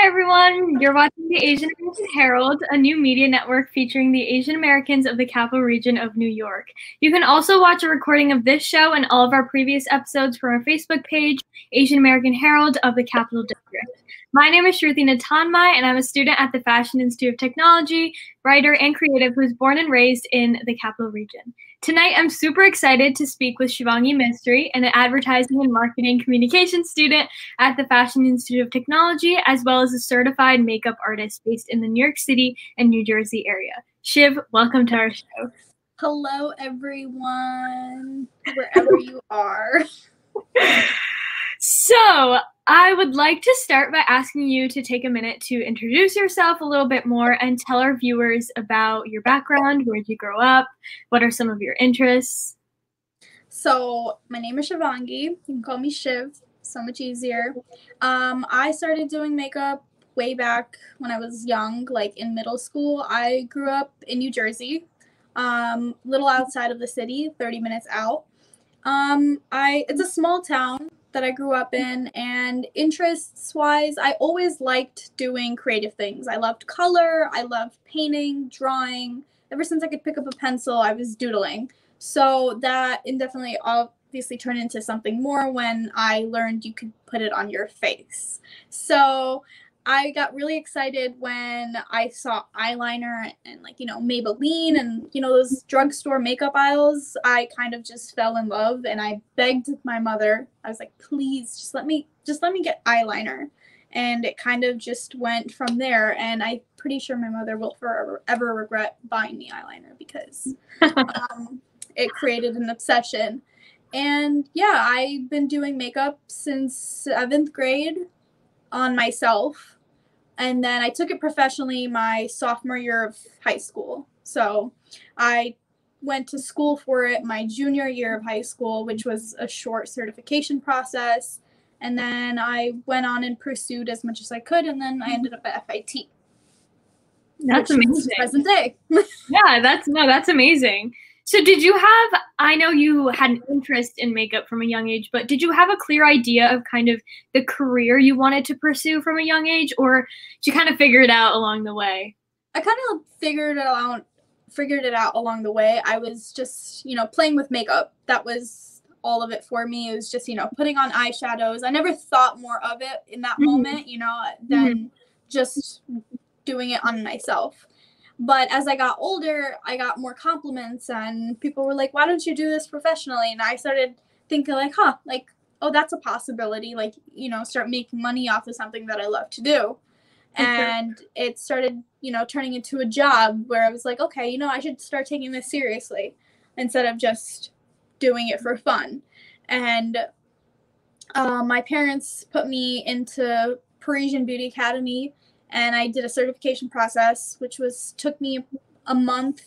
Hi everyone, you're watching the Asian American Herald, a new media network featuring the Asian Americans of the capital region of New York. You can also watch a recording of this show and all of our previous episodes from our Facebook page, Asian American Herald of the Capital District. My name is Shruti Natanmai, and I'm a student at the Fashion Institute of Technology, writer and creative who was born and raised in the capital region. Tonight, I'm super excited to speak with Shivangi Mistry, an advertising and marketing communications student at the Fashion Institute of Technology, as well as a certified makeup artist based in the New York City and New Jersey area. Shiv, welcome to our show. Hello, everyone, wherever you are. So, I would like to start by asking you to take a minute to introduce yourself a little bit more and tell our viewers about your background. Where did you grow up? What are some of your interests? So, my name is Shivangi. You can call me Shiv. So much easier. I started doing makeup way back when I was young, like in middle school. I grew up in New Jersey, little outside of the city, 30 minutes out. It's a small town that I grew up in, and interests-wise, I always liked doing creative things. I loved color, I loved painting, drawing. Ever since I could pick up a pencil, I was doodling. So that indefinitely obviously turned into something more when I learned you could put it on your face. So I got really excited when I saw eyeliner and Maybelline and those drugstore makeup aisles. I kind of just fell in love, and I begged my mother. I was like, please just let me get eyeliner. And it kind of just went from there, and I'm pretty sure my mother will forever regret buying me eyeliner because it created an obsession. And yeah, I've been doing makeup since 7th grade on myself, and then I took it professionally my sophomore year of high school. So I went to school for it my junior year of high school, which was a short certification process, and then I went on and pursued as much as I could, and then I ended up at FIT. That's amazing. Present day. Yeah, that's amazing. So I know you had an interest in makeup from a young age, but did you have a clear idea of kind of the career you wanted to pursue from a young age, or did you kind of figure it out along the way? I kind of figured it out along the way. I was just, playing with makeup. That was all of it for me. It was just, putting on eyeshadows. I never thought more of it in that moment, than just doing it on myself. But as I got older, I got more compliments, and people were like, why don't you do this professionally? And I started thinking oh, that's a possibility. Start making money off of something that I love to do. And it started, turning into a job where I was like, okay, I should start taking this seriously instead of just doing it for fun. And my parents put me into Parisian Beauty Academy, and I did a certification process, which took me a month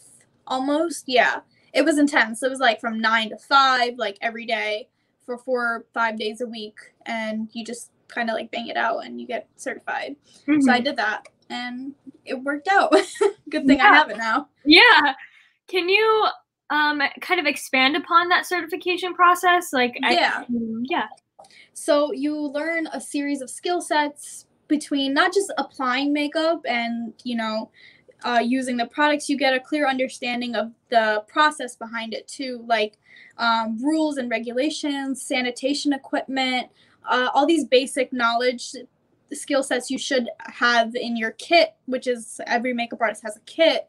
almost. Yeah, it was intense. It was from 9 to 5, every day for 4 or 5 days a week. And you just kind of bang it out and you get certified. Mm-hmm. So I did that, and it worked out. Good thing I have it now. Yeah. Can you kind of expand upon that certification process? Yeah. So you learn a series of skill sets between not just applying makeup and, using the products. You get a clear understanding of the process behind it too, rules and regulations, sanitation equipment, all these basic knowledge skill sets you should have in your kit, which is every makeup artist has a kit,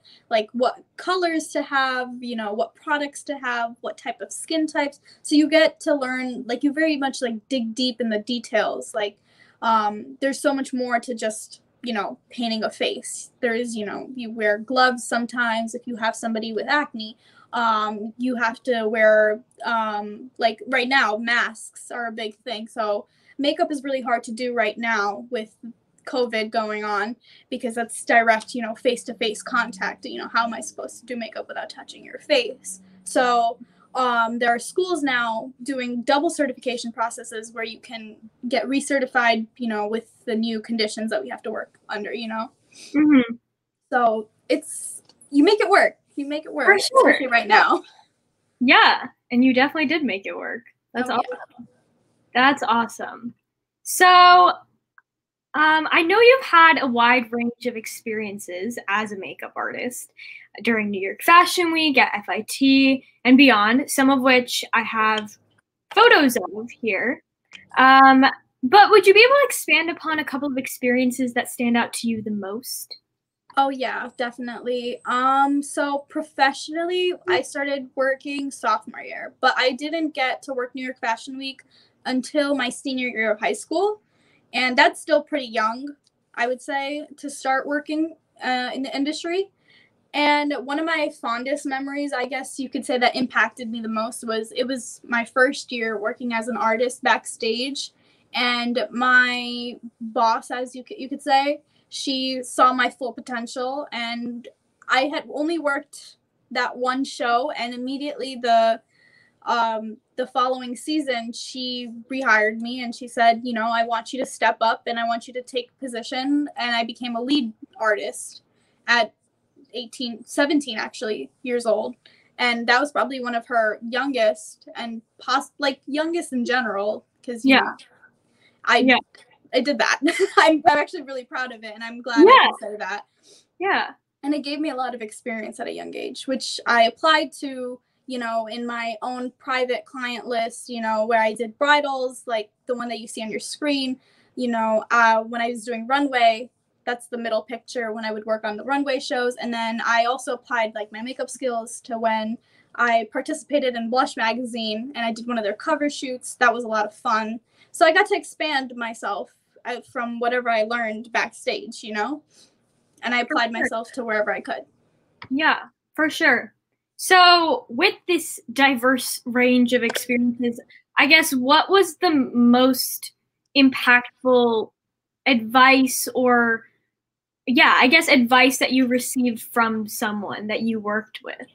what colors to have, what products to have, what type of skin types. So you get to learn, you very much dig deep in the details. There's so much more to just, painting a face. There is, you wear gloves sometimes if you have somebody with acne. You have to wear, right now, masks are a big thing. So makeup is really hard to do right now with COVID going on, because that's direct, face-to-face contact. How am I supposed to do makeup without touching your face? So there are schools now doing double certification processes where you can get recertified, with the new conditions that we have to work under, Mm-hmm. So you make it work. You make it work. For sure. Especially right now. Yeah, and you definitely did make it work. That's awesome. Yeah. That's awesome. So I know you've had a wide range of experiences as a makeup artist during New York Fashion Week, at FIT, and beyond, some of which I have photos of here. But would you be able to expand upon a couple of experiences that stand out to you the most? Oh yeah, definitely. So professionally, I started working sophomore year, but I didn't get to work New York Fashion Week until my senior year of high school, and that's still pretty young, I would say, to start working in the industry. And one of my fondest memories, I guess you could say, that impacted me the most was it was my first year working as an artist backstage, and my boss, as you could say, she saw my full potential, and I had only worked that one show, and immediately the following season she rehired me, and she said, you know, I want you to step up and I want you to take position, and I became a lead artist at 17 actually years old, and that was probably one of her youngest and like youngest in general, because I did that. I'm actually really proud of it, and I'm glad I can say that. Yeah. And it gave me a lot of experience at a young age, which I applied to, you know, in my own private client list, you know, where I did bridals, like the one that you see on your screen, you know, when I was doing runway. That's the middle picture when I would work on the runway shows. And then I also applied like my makeup skills to when I participated in Blush magazine and I did one of their cover shoots. That was a lot of fun. So I got to expand myself from whatever I learned backstage, you know, and I applied myself to wherever I could. Yeah, for sure. So with this diverse range of experiences, I guess what was the most impactful advice or advice that you received from someone that you worked with?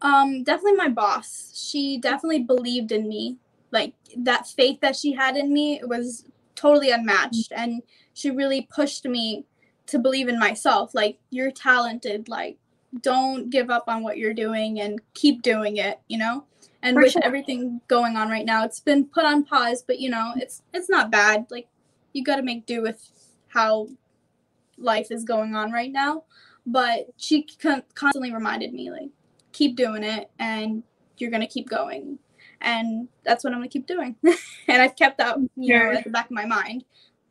Definitely my boss. She definitely believed in me. Like that faith that she had in me was totally unmatched, and she really pushed me to believe in myself. Like, you're talented, like don't give up on what you're doing and keep doing it, you know? And with everything going on right now, it's been put on pause, but you know, it's not bad. Like, you got to make do with how life is going on right now. But she constantly reminded me, like, keep doing it and you're going to keep going. And that's what I'm going to keep doing. And I've kept that, you know, at the back of my mind.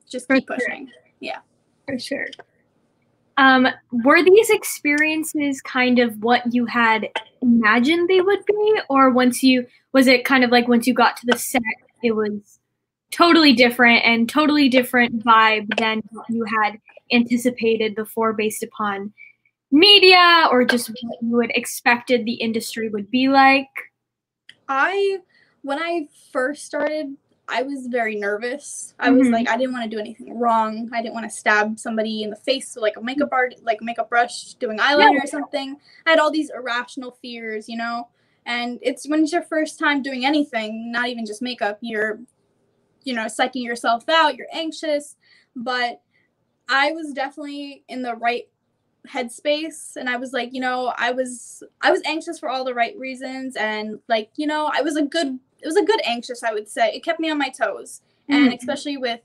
Just keep pushing. Yeah. For sure. Were these experiences kind of what you had imagined they would be? Or was it kind of like once you got to the set, it was totally different and totally different vibe than what you had anticipated before based upon media or just what you had expected the industry would be like? When I first started, I was very nervous. I was like, I didn't want to do anything wrong. I didn't want to stab somebody in the face with like a makeup brush doing eyeliner or something. I had all these irrational fears, you know. And it's when it's your first time doing anything, not even just makeup, you're, you know, psyching yourself out, you're anxious. But I was definitely in the right headspace, and I was like, you know, I was anxious for all the right reasons, and like, you know, it was a good anxious, I would say. It kept me on my toes. And especially with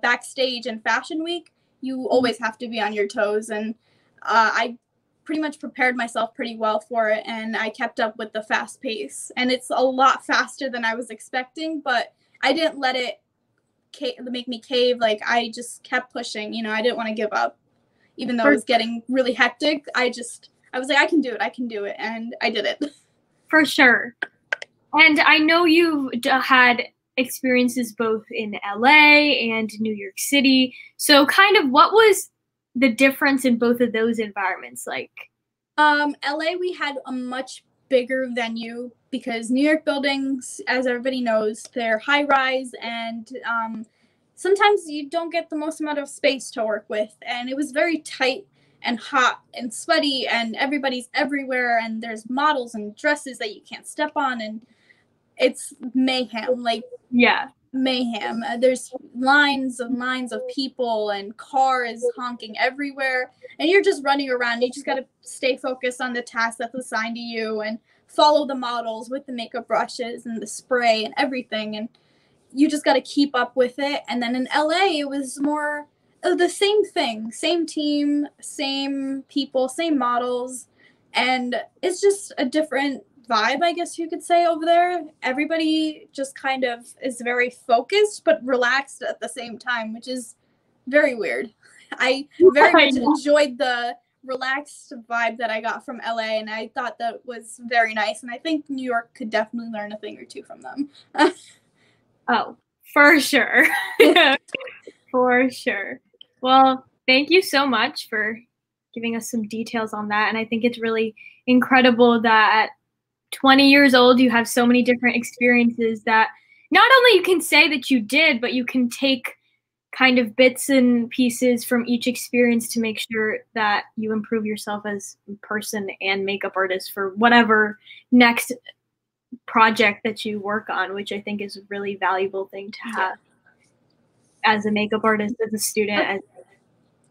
backstage and fashion week, you always have to be on your toes, and I pretty much prepared myself pretty well for it, and I kept up with the fast pace, and it's a lot faster than I was expecting, but I didn't let it make me cave. Like, I just kept pushing, you know. I didn't want to give up even though it was getting really hectic. I was like, I can do it, and I did it. For sure. And I know you've had experiences both in LA and New York City. So kind of what was the difference in both of those environments like? LA, we had a much bigger venue because New York buildings, as everybody knows, they're high rise, and sometimes you don't get the most amount of space to work with. And it was very tight and hot and sweaty, and everybody's everywhere, and there's models and dresses that you can't step on, and it's mayhem. Like, mayhem. There's lines of people and cars honking everywhere, and you're just running around. You just got to stay focused on the task that's assigned to you and follow the models with the makeup brushes and the spray and everything, and you just got to keep up with it. And then in LA, it was more The same thing, same team, same people, same models, and it's just a different vibe, I guess you could say, over there. Everybody just kind of is very focused but relaxed at the same time, which is very weird. I very much enjoyed the relaxed vibe that I got from LA, and I thought that was very nice, and I think New York could definitely learn a thing or two from them. Oh, for sure. For sure. Well, thank you so much for giving us some details on that. And I think it's really incredible that at 20 years old, you have so many different experiences that not only you can say that you did, but you can take kind of bits and pieces from each experience to make sure that you improve yourself as a person and makeup artist for whatever next project that you work on, which I think is a really valuable thing to have as a makeup artist, as a student.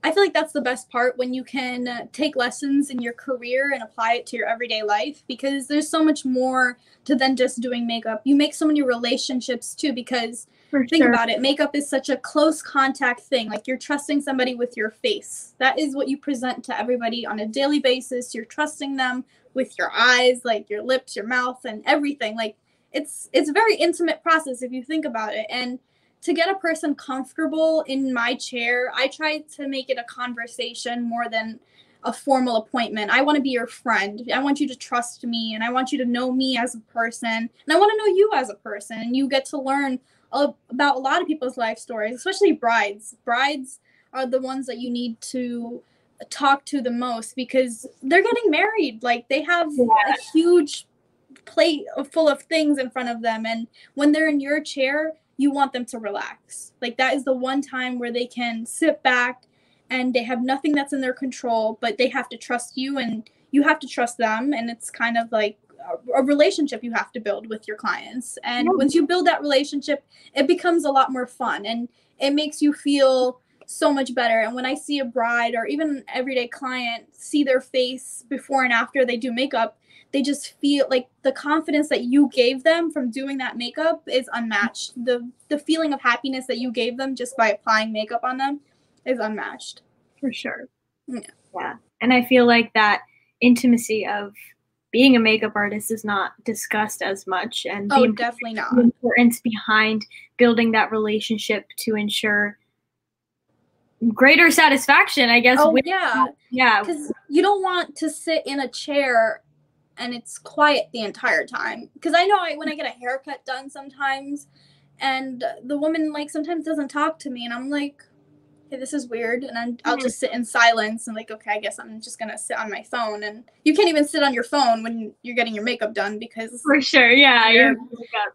I feel like that's the best part, when you can take lessons in your career and apply it to your everyday life, because there's so much more to than just doing makeup. You make so many relationships too, because think about it, makeup is such a close contact thing. Like, you're trusting somebody with your face. That is what you present to everybody on a daily basis. You're trusting them with your eyes, like your lips, your mouth, and everything. Like, it's a very intimate process if you think about it. And to get a person comfortable in my chair, I try to make it a conversation more than a formal appointment. I want to be your friend. I want you to trust me, and I want you to know me as a person, and I want to know you as a person. And you get to learn about a lot of people's life stories, especially brides. Brides are the ones that you need to talk to the most, because they're getting married. Like, they have a huge plate full of things in front of them, and when they're in your chair, you want them to relax. Like, that is the one time where they can sit back and they have nothing that's in their control, but they have to trust you and you have to trust them. And it's kind of like a relationship you have to build with your clients. And once you build that relationship, it becomes a lot more fun and it makes you feel so much better. And when I see a bride or even an everyday client see their face before and after they do makeup, they just feel like the confidence that you gave them from doing that makeup is unmatched. The feeling of happiness that you gave them just by applying makeup on them is unmatched. For sure. Yeah. And I feel like that intimacy of being a makeup artist is not discussed as much, and definitely not. The importance behind building that relationship to ensure greater satisfaction, I guess. Yeah. Because you don't want to sit in a chair and it's quiet the entire time. Because I know when I get a haircut done sometimes, and the woman, like, sometimes doesn't talk to me, and I'm like, hey, this is weird, and I'll just sit in silence and like, okay, I guess I'm just gonna sit on my phone. And you can't even sit on your phone when you're getting your makeup done, because for sure, you're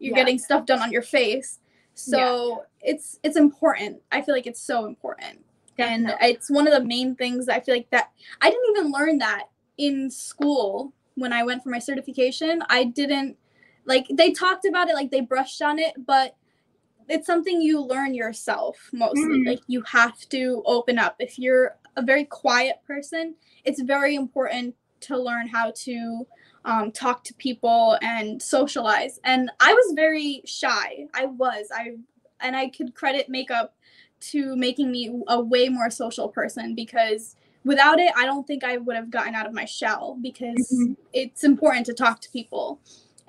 getting stuff done on your face. So it's important. I feel like it's so important. Definitely. And it's one of the main things that I feel like that I didn't even learn that in school. When I went for my certification, I didn't, like, they talked about it, like they brushed on it, but it's something you learn yourself mostly. Like, you have to open up. If you're a very quiet person, it's very important to learn how to talk to people and socialize. And I was very shy. And I could credit makeup to making me a way more social person, because without it, I don't think I would have gotten out of my shell, because it's important to talk to people.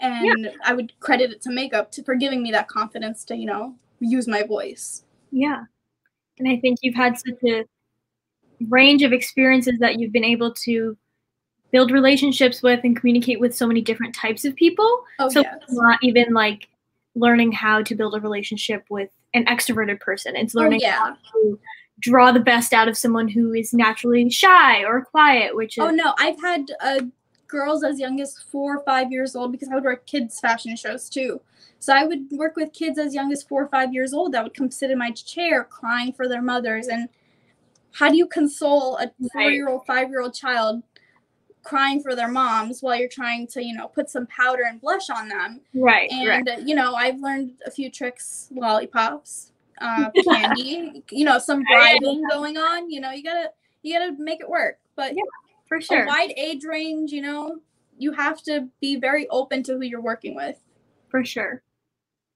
And I would credit it to makeup for giving me that confidence to, use my voice. Yeah. And I think you've had such a range of experiences that you've been able to build relationships with and communicate with so many different types of people. It's not even like learning how to build a relationship with an extroverted person. It's learning how to draw the best out of someone who is naturally shy or quiet, which is... Oh, no. I've had girls as young as 4 or 5 years old, because I would work kids' fashion shows too. So I would work with kids as young as 4 or 5 years old that would come sit in my chair crying for their mothers. And how do you console a 4-year-old, 5-year-old child crying for their moms while you're trying to, put some powder and blush on them? And, I've learned a few tricks, lollipops, candy, some bribing going on. You gotta make it work. But for sure, a wide age range, you have to be very open to who you're working with. For sure.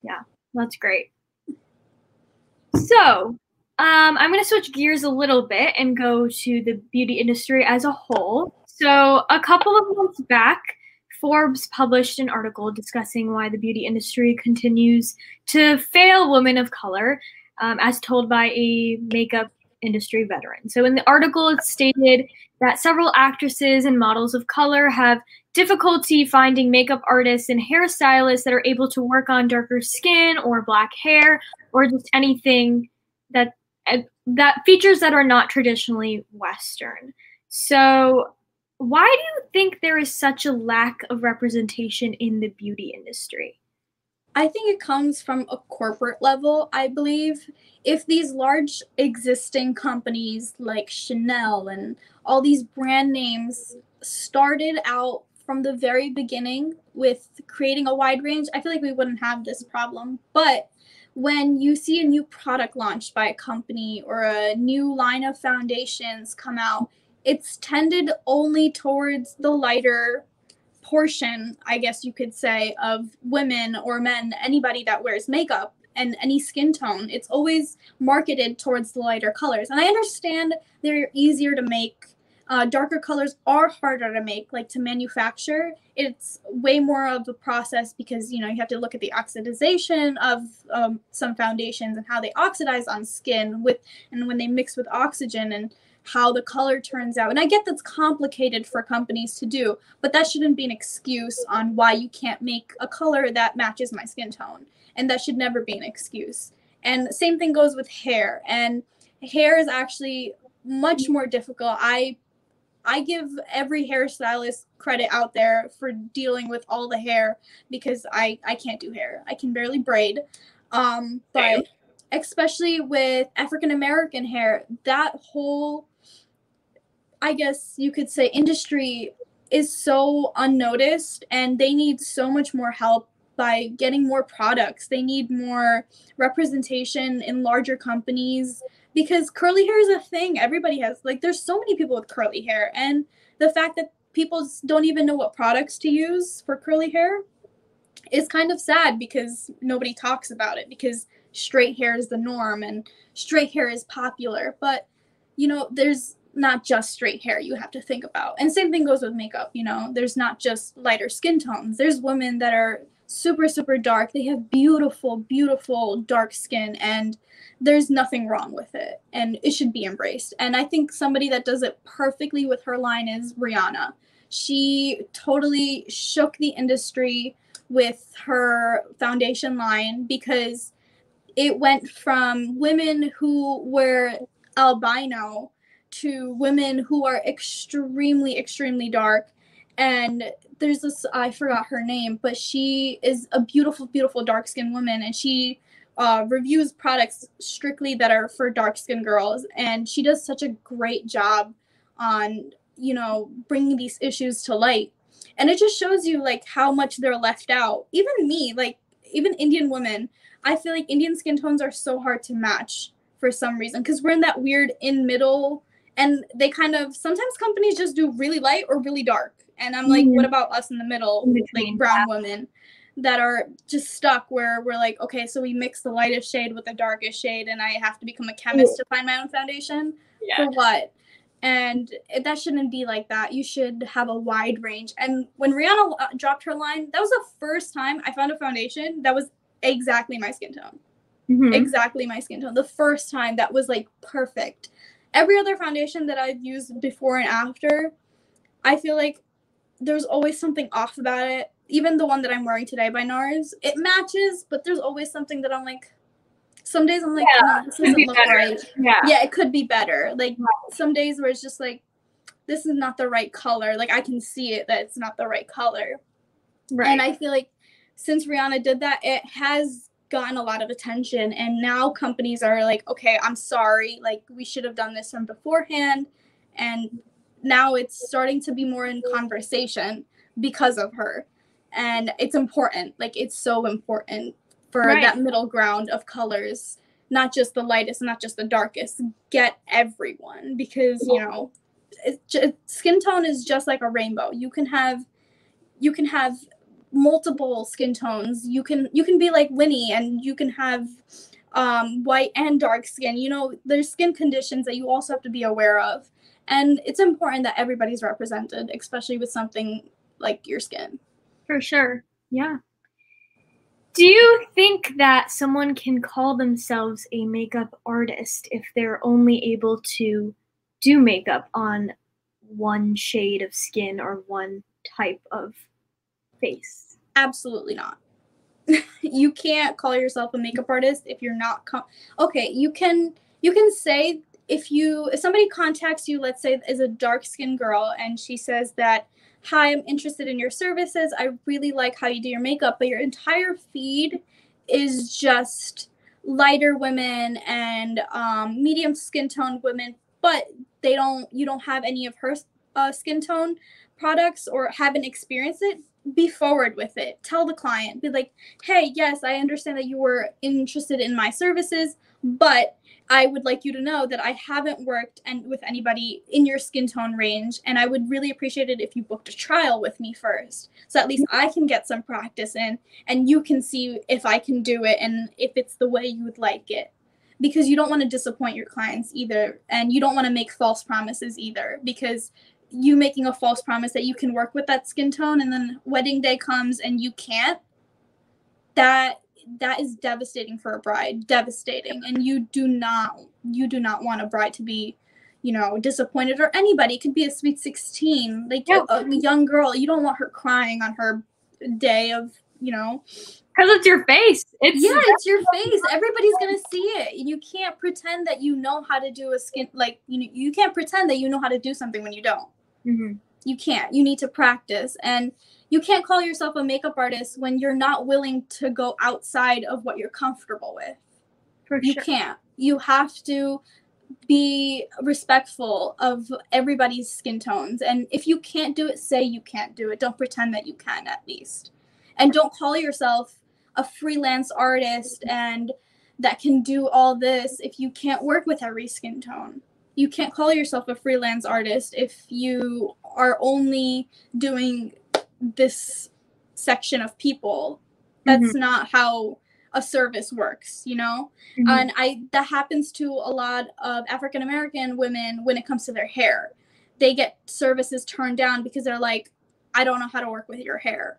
Yeah, that's great. So, I'm going to switch gears a little bit and go to the beauty industry as a whole. So, a couple of months back, Forbes published an article discussing why the beauty industry continues to fail women of color, as told by a makeup industry veteran. So, in the article, it stated that several actresses and models of color have difficulty finding makeup artists and hairstylists that are able to work on darker skin or black hair or just anything that features that are not traditionally Western. So, why do you think there is such a lack of representation in the beauty industry? I think it comes from a corporate level, I believe. If these large existing companies like Chanel and all these brand names started out from the very beginning with creating a wide range, I feel like we wouldn't have this problem. But when you see a new product launched by a company or a new line of foundations come out, it's tended only towards the lighter portion, I guess you could say, of women or men, anybody that wears makeup and any skin tone. It's always marketed towards the lighter colors. And I understand they're easier to make. Darker colors are harder to make, like to manufacture. It's way more of a process because, you have to look at the oxidization of some foundations and how they oxidize on skin and when they mix with oxygen and how the color turns out. And I get that's complicated for companies to do, but that shouldn't be an excuse on why you can't make a color that matches my skin tone. And that should never be an excuse. And same thing goes with hair. And hair is actually much more difficult. I give every hairstylist credit out there for dealing with all the hair because I can't do hair. I can barely braid. But especially with African American hair, that whole, I guess you could say, industry is so unnoticed, and they need so much more help by getting more products. They need more representation in larger companies because curly hair is a thing. Everybody has, like, there's so many people with curly hair, and the fact that people don't even know what products to use for curly hair is kind of sad because nobody talks about it because straight hair is the norm and straight hair is popular. But, there's not just straight hair you have to think about. And same thing goes with makeup. There's not just lighter skin tones. There's women that are super, super dark. They have beautiful, beautiful dark skin, and there's nothing wrong with it. And it should be embraced. And I think somebody that does it perfectly with her line is Rihanna. She totally shook the industry with her foundation line because it went from women who were albino to women who are extremely, extremely dark. And there's this, I forgot her name, but she is a beautiful, beautiful dark-skinned woman, and she reviews products strictly that are for dark-skinned girls. And she does such a great job on, bringing these issues to light. And it just shows you, like, how much they're left out. Even me, like, even Indian women, I feel like Indian skin tones are so hard to match for some reason because we're in that weird in-middle, and they kind of, sometimes companies just do really light or really dark. And I'm like, what about us in the middle, like brown women that are just stuck where we're like, okay, so we mix the lightest shade with the darkest shade, and I have to become a chemist to find my own foundation? For what? And that shouldn't be like that. You should have a wide range. And when Rihanna dropped her line, that was the first time I found a foundation that was exactly my skin tone. Exactly my skin tone. The first time that was, like, perfect. Every other foundation that I've used before and after, I feel like there's always something off about it. Even the one that I'm wearing today by NARS, it matches, but there's always something that I'm like, some days I'm like, no, this doesn't look right. Yeah, it could be better. Like, some days where it's just like, this is not the right color. Like, I can see it that it's not the right color. Right. And I feel like since Rihanna did that, it has gotten a lot of attention. And now companies are like, okay, I'm sorry. Like, we should have done this from beforehand. And now it's starting to be more in conversation because of her. And it's important. Like, it's so important for that middle ground of colors, not just the lightest, not just the darkest. Get everyone, because, skin tone is just like a rainbow. You can have multiple skin tones. You can be like Winnie, and you can have white and dark skin. You know, there's skin conditions that you also have to be aware of. And it's important that everybody's represented, especially with something like your skin. For sure. Yeah. Do you think that someone can call themselves a makeup artist if they're only able to do makeup on one shade of skin or one type of face? Absolutely not. You can't call yourself a makeup artist if you're not okay, you can say if somebody contacts you, let's say is a dark skinned girl, and she says that, hi, I'm interested in your services, I really like how you do your makeup, but your entire feed is just lighter women and medium skin toned women, but you don't have any of her skin tone products or haven't experienced it, be forward with it. Tell the client, be like, hey, yes, I understand that you were interested in my services, but I would like you to know that I haven't worked with anybody in your skin tone range, and I would really appreciate it if you booked a trial with me first, so at least I can get some practice in, and you can see if I can do it and if it's the way you would like it. Because you don't want to disappoint your clients either, and you don't want to make false promises either, because you making a false promise that you can work with that skin tone and then wedding day comes and you can't, that is devastating for a bride, devastating. And you do not want a bride to be, you know, disappointed, or anybody. It could be a sweet 16, like a young girl. You don't want her crying on her day of, you know, because it's your face. It's your face. Everybody's gonna see it. You can't pretend that you know how to do a skin, like, you can't pretend that you know how to do something when you don't. Mm-hmm. You can't. You need to practice, and you can't call yourself a makeup artist when you're not willing to go outside of what you're comfortable with. You can't. You have to be respectful of everybody's skin tones, and if you can't do it, say you can't do it. Don't pretend that you can, at least. And don't call yourself a freelance artist and that can do all this if you can't work with every skin tone. You can't call yourself a freelance artist if you are only doing this section of people. That's not how a service works, you know? And that happens to a lot of African American women when it comes to their hair. They get services turned down because they're like, I don't know how to work with your hair.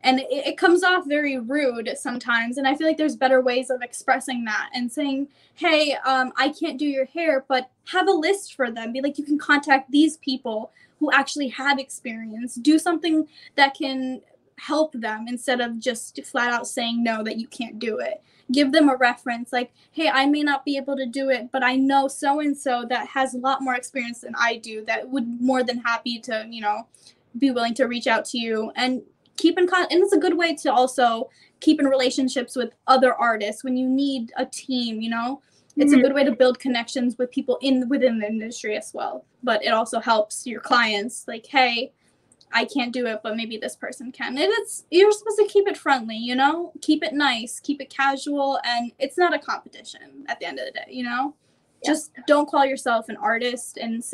And it comes off very rude sometimes. And I feel like there's better ways of expressing that and saying, hey, I can't do your hair, but have a list for them. Be like, you can contact these people who actually have experience. Do something that can help them instead of just flat out saying no, that you can't do it. Give them a reference like, hey, I may not be able to do it, but I know so-and-so that has a lot more experience than I do that would more than happy to, you know, be willing to reach out to you. And and it's a good way to also keep in relationships with other artists when you need a team, you know. It's a good way to build connections with people within the industry as well. But it also helps your clients, like, hey, I can't do it, but maybe this person can. And you're supposed to keep it friendly, you know, keep it nice, keep it casual, and it's not a competition at the end of the day, you know. Yeah. Just don't call yourself an artist and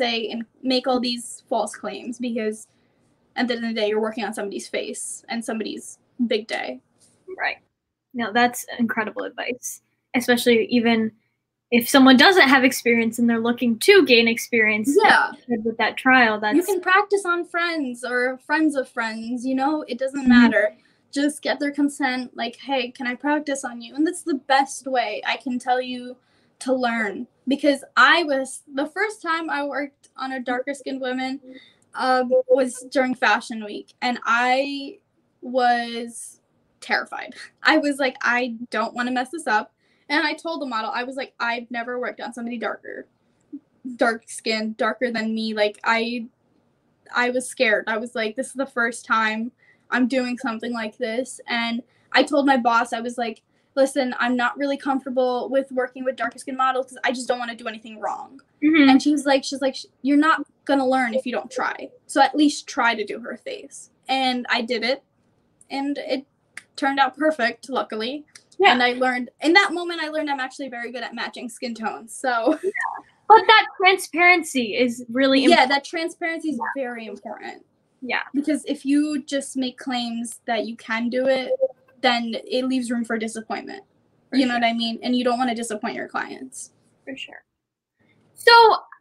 make all these false claims, because at the end of the day, you're working on somebody's face and somebody's big day. Right. No, that's incredible advice, especially even if someone doesn't have experience and they're looking to gain experience. Yeah. With that trial, you can practice on friends or friends of friends, you know, it doesn't matter. Just get their consent, like, hey, can I practice on you? And that's the best way I can tell you to learn, because the first time I worked on a darker skinned woman was during Fashion Week, and I was terrified. I was like, I don't want to mess this up. And I told the model, I was like, I've never worked on somebody dark skin, darker than me. Like, I was scared. I was like, this is the first time I'm doing something like this. And I told my boss, I was like, listen, I'm not really comfortable with working with darker skin models because I just don't want to do anything wrong. And she's like, you're not going to learn if you don't try. So at least try to do her face. And I did it. And it turned out perfect, luckily. Yeah. And in that moment, I learned I'm actually very good at matching skin tones. So. Yeah. But that transparency is really important. Yeah, that transparency is very important. Yeah. Because if you just make claims that you can do it, then it leaves room for disappointment. You know what I mean? And you don't want to disappoint your clients. For sure. So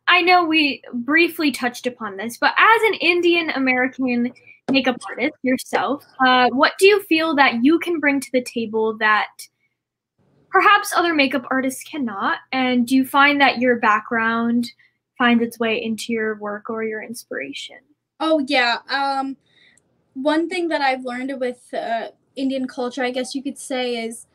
I know we briefly touched upon this, but as an Indian American makeup artist yourself, what do you feel that you can bring to the table that perhaps other makeup artists cannot? And do you find that your background finds its way into your work or your inspiration? Oh, yeah. One thing that I've learned with Indian culture, I guess you could say, is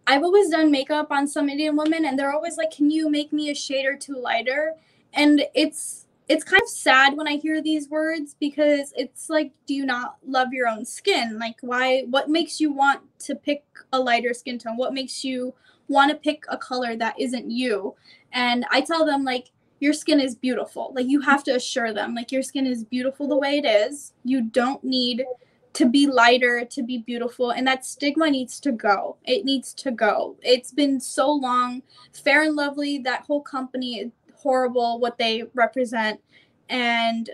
I've always done makeup on some Indian women, and they're always like, can you make me a shade or two lighter? And it's kind of sad when I hear these words, because it's like, do you not love your own skin? Like, why? What makes you want to pick a lighter skin tone? What makes you want to pick a color that isn't you? And I tell them, like, your skin is beautiful. Like, you have to assure them, like, your skin is beautiful the way it is. You don't need to be lighter to be beautiful, and that stigma needs to go. It needs to go. It's been so long. Fair and Lovely, that whole company, horrible what they represent, and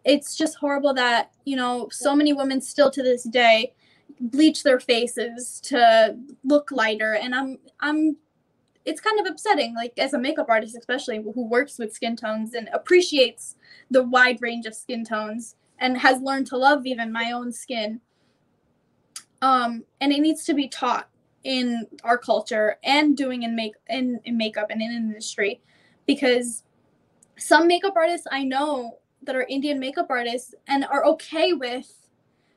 it's just horrible that, you know, so many women still to this day bleach their faces to look lighter, and I'm it's kind of upsetting, like, as a makeup artist especially, who works with skin tones and appreciates the wide range of skin tones and has learned to love even my own skin. And it needs to be taught in our culture and doing in makeup and in industry, because some makeup artists I know that are Indian makeup artists and are okay with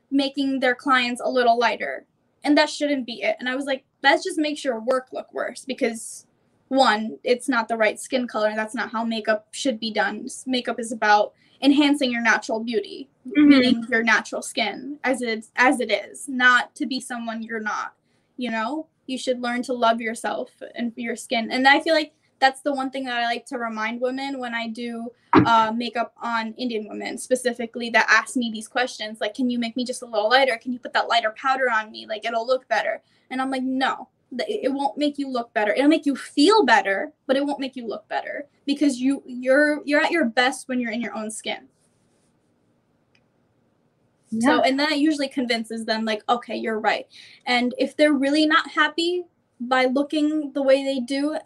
making their clients a little lighter, and that shouldn't be it. And I was like, that just makes your work look worse, because one, it's not the right skin color. That's not how makeup should be done. Makeup is about enhancing your natural beauty, meaning your natural skin as it is, not to be someone you're not. You know, you should learn to love yourself and your skin. And I feel like that's the one thing that I like to remind women when I do makeup on Indian women specifically that ask me these questions, like, can you make me just a little lighter? Can you put that lighter powder on me? Like, it'll look better. And I'm like, no, it won't make you look better. It'll make you feel better, but it won't make you look better, because you're at your best when you're in your own skin. Yeah. So, and that usually convinces them, like, okay, you're right. And if they're really not happy by looking the way they do,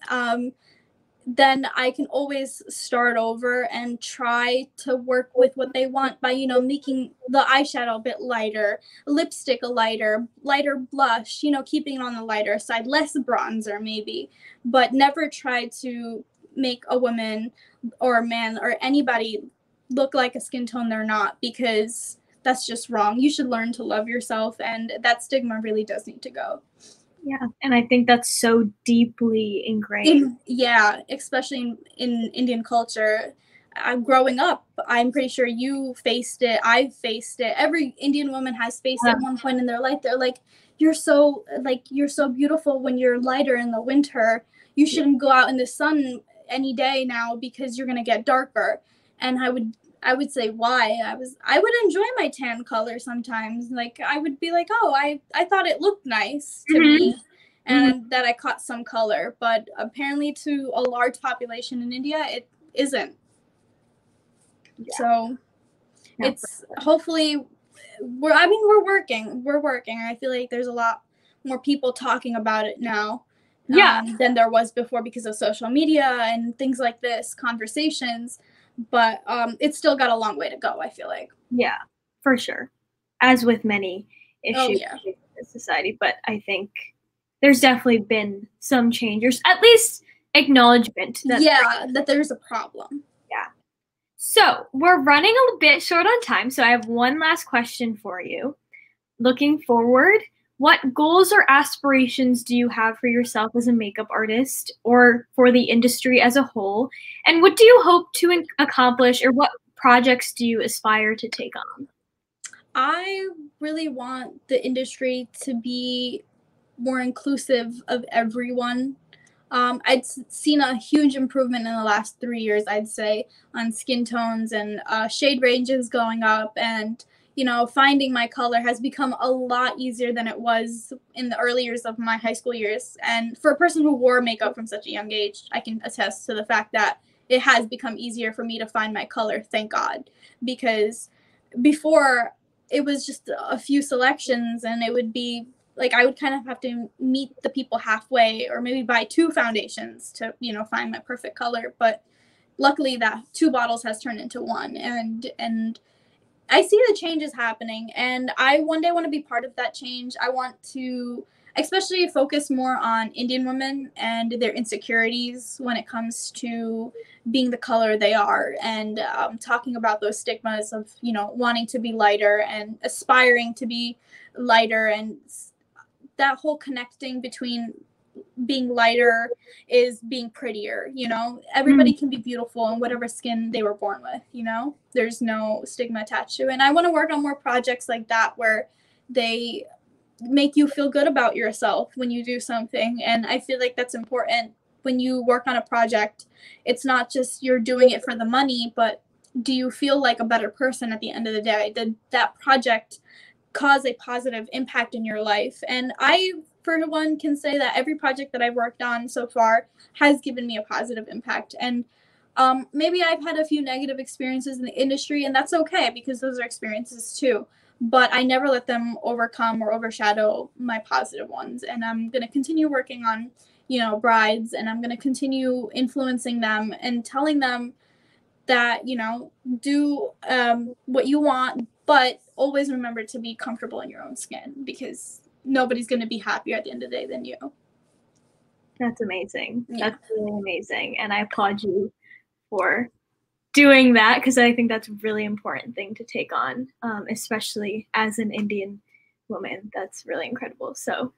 then I can always start over and try to work with what they want by, you know, making the eyeshadow a bit lighter, lipstick a lighter blush, you know, keeping it on the lighter side, less bronzer maybe, but never try to make a woman or a man or anybody look like a skin tone they're not, because that's just wrong. You should learn to love yourself, and that stigma really does need to go. Yeah, and I think that's so deeply ingrained. Yeah, especially in Indian culture. Growing up, I'm pretty sure you faced it. I've faced it. Every Indian woman has faced it at one point in their life. They're like, you're so beautiful when you're lighter in the winter. You shouldn't go out in the sun any day now because you're gonna get darker. And I would say why. I would enjoy my tan color sometimes. Like, I would be like, oh, I thought it looked nice to me, and that I caught some color. But apparently to a large population in India, it isn't. Yeah. So it's hopefully we're working. I feel like there's a lot more people talking about it now. Than there was before, because of social media and things like this, conversations. But it's still got a long way to go, I feel like. Yeah, for sure. As with many issues in society. But I think there's definitely been some changes, at least acknowledgement. That there's a problem. Yeah. So we're running a bit short on time, so I have one last question for you. Looking forward, what goals or aspirations do you have for yourself as a makeup artist or for the industry as a whole? And what do you hope to accomplish, or what projects do you aspire to take on? I really want the industry to be more inclusive of everyone. I'd seen a huge improvement in the last 3 years, I'd say, on skin tones and shade ranges going up, and you know, finding my color has become a lot easier than it was in the early years of my high school years. And for a person who wore makeup from such a young age, I can attest to the fact that it has become easier for me to find my color, thank God. Because before, it was just a few selections and it would be like I would kind of have to meet the people halfway, or maybe buy 2 foundations to, you know, find my perfect color. But luckily that 2 bottles has turned into 1, and I see the changes happening, and I one day want to be part of that change. I want to especially focus more on Indian women and their insecurities when it comes to being the color they are, and talking about those stigmas of, you know, wanting to be lighter and aspiring to be lighter, and that whole connecting between being lighter is being prettier. You know, everybody can be beautiful in whatever skin they were born with, you know, there's no stigma attached to it. And I want to work on more projects like that where they make you feel good about yourself when you do something. And I feel like that's important when you work on a project. It's not just you're doing it for the money, but do you feel like a better person at the end of the day? Did that project cause a positive impact in your life? And I, for one, can say that every project that I've worked on so far has given me a positive impact. And maybe I've had a few negative experiences in the industry, and that's okay, because those are experiences too. But I never let them overcome or overshadow my positive ones. And I'm going to continue working on, you know, brides, and I'm going to continue influencing them and telling them that, you know, do what you want, but always remember to be comfortable in your own skin, because nobody's going to be happier at the end of the day than you. That's amazing. Yeah. That's really amazing. And I applaud you for doing that, because I think that's a really important thing to take on, especially as an Indian woman. That's really incredible. So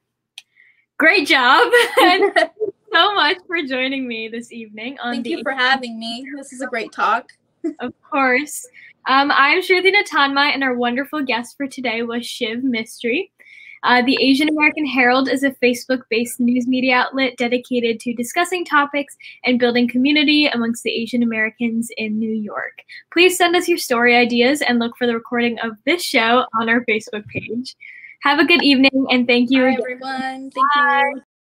great job. And thank you so much for joining me this evening. Thank you for having me. This is a great talk. Of course. I'm Shruti Natanma, and our wonderful guest for today was Shiv Mistry. The Asian American Herald is a Facebook-based news media outlet dedicated to discussing topics and building community amongst the Asian Americans in New York. Please send us your story ideas and look for the recording of this show on our Facebook page. Have a good evening, and thank you. Bye, everyone. Thank you.